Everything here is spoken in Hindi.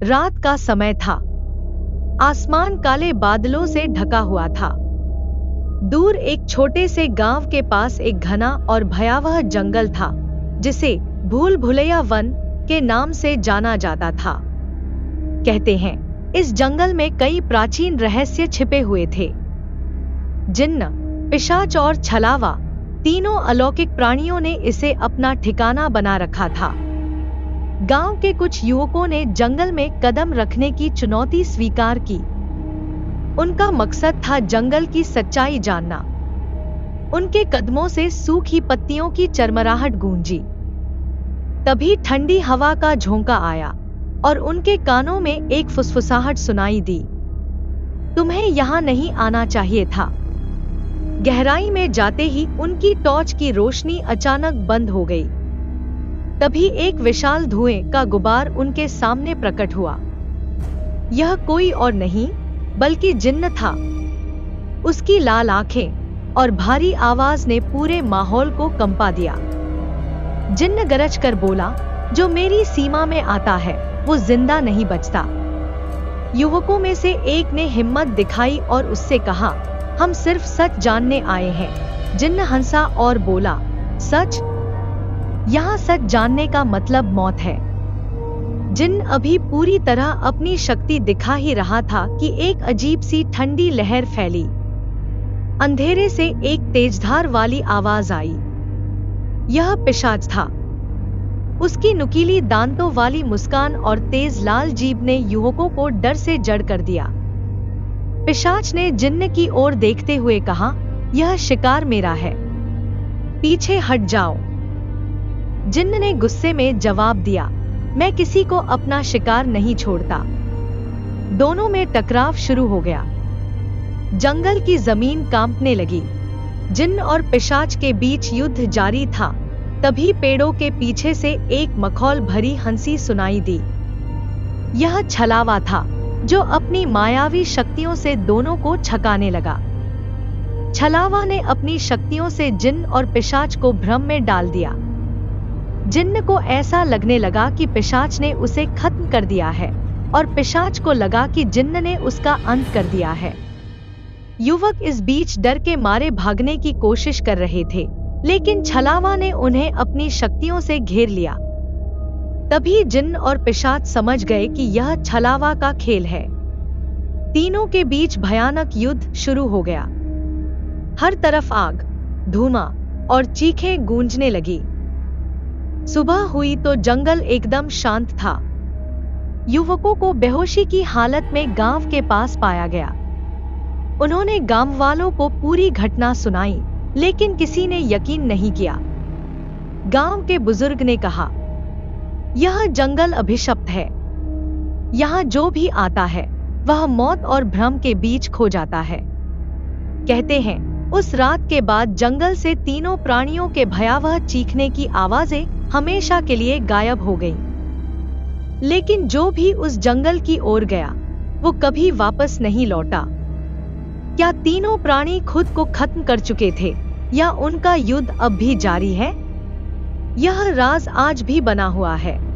रात का समय था। आसमान काले बादलों से ढका हुआ था। दूर एक छोटे से गांव के पास एक घना और भयावह जंगल था, जिसे भूल भुलैया वन के नाम से जाना जाता था। कहते हैं, इस जंगल में कई प्राचीन रहस्य छिपे हुए थे। जिन्न, पिशाच और छलावा, तीनों अलौकिक प्राणियों ने इसे अपना ठिकाना बना रखा था। गांव के कुछ युवकों ने जंगल में कदम रखने की चुनौती स्वीकार की। उनका मकसद था जंगल की सच्चाई जानना। उनके कदमों से सूखी पत्तियों की चरमराहट गूंजी। तभी ठंडी हवा का झोंका आया और उनके कानों में एक फुसफुसाहट सुनाई दी। तुम्हें यहाँ नहीं आना चाहिए था। गहराई में जाते ही उनकी टॉर्च की रोशनी अचानक बंद हो गई। तभी एक विशाल धुएं का गुबार उनके सामने प्रकट हुआ। यह कोई और नहीं बल्कि जिन्न था। उसकी लाल आंखें और भारी आवाज ने पूरे माहौल को कंपा दिया। जिन्न गरज कर बोला, जो मेरी सीमा में आता है वो जिंदा नहीं बचता। युवकों में से एक ने हिम्मत दिखाई और उससे कहा, हम सिर्फ सच जानने आए हैं। जिन्न हंसा और बोला, सच? यहाँ सच जानने का मतलब मौत है। जिन्न अभी पूरी तरह अपनी शक्ति दिखा ही रहा था कि एक अजीब सी ठंडी लहर फैली। अंधेरे से एक तेजधार वाली आवाज आई। यह पिशाच था। उसकी नुकीली दांतों वाली मुस्कान और तेज लाल जीभ ने युवकों को डर से जड़ कर दिया। पिशाच ने जिन्न की ओर देखते हुए कहा, यह शिकार मेरा है, पीछे हट जाओ। जिन्न ने गुस्से में जवाब दिया, मैं किसी को अपना शिकार नहीं छोड़ता। दोनों में टकराव शुरू हो गया। जंगल की जमीन कांपने लगी। जिन्न और पिशाच के बीच युद्ध जारी था। तभी पेड़ों के पीछे से एक मखौल भरी हंसी सुनाई दी। यह छलावा था, जो अपनी मायावी शक्तियों से दोनों को छकाने लगा। छलावा ने अपनी शक्तियों से जिन्न और पिशाच को भ्रम में डाल दिया। जिन्न को ऐसा लगने लगा कि पिशाच ने उसे खत्म कर दिया है और पिशाच को लगा कि जिन्न ने उसका अंत कर दिया है। युवक इस बीच डर के मारे भागने की कोशिश कर रहे थे, लेकिन छलावा ने उन्हें अपनी शक्तियों से घेर लिया। तभी जिन्न और पिशाच समझ गए कि यह छलावा का खेल है। तीनों के बीच भयानक युद्ध शुरू हो गया। हर तरफ आग, धुआं और चीखें गूंजने लगी। सुबह हुई तो जंगल एकदम शांत था। युवकों को बेहोशी की हालत में गांव के पास पाया गया। उन्होंने गांव वालों को पूरी घटना सुनाई, लेकिन किसी ने यकीन नहीं किया। गांव के बुजुर्ग ने कहा, यह जंगल अभिशप्त है। यहाँ जो भी आता है वह मौत और भ्रम के बीच खो जाता है। कहते हैं, उस रात के बाद जंगल से तीनों प्राणियों के भयावह चीखने की आवाजें हमेशा के लिए गायब हो गईं। लेकिन जो भी उस जंगल की ओर गया वो कभी वापस नहीं लौटा। क्या तीनों प्राणी खुद को खत्म कर चुके थे या उनका युद्ध अब भी जारी है? यह राज आज भी बना हुआ है।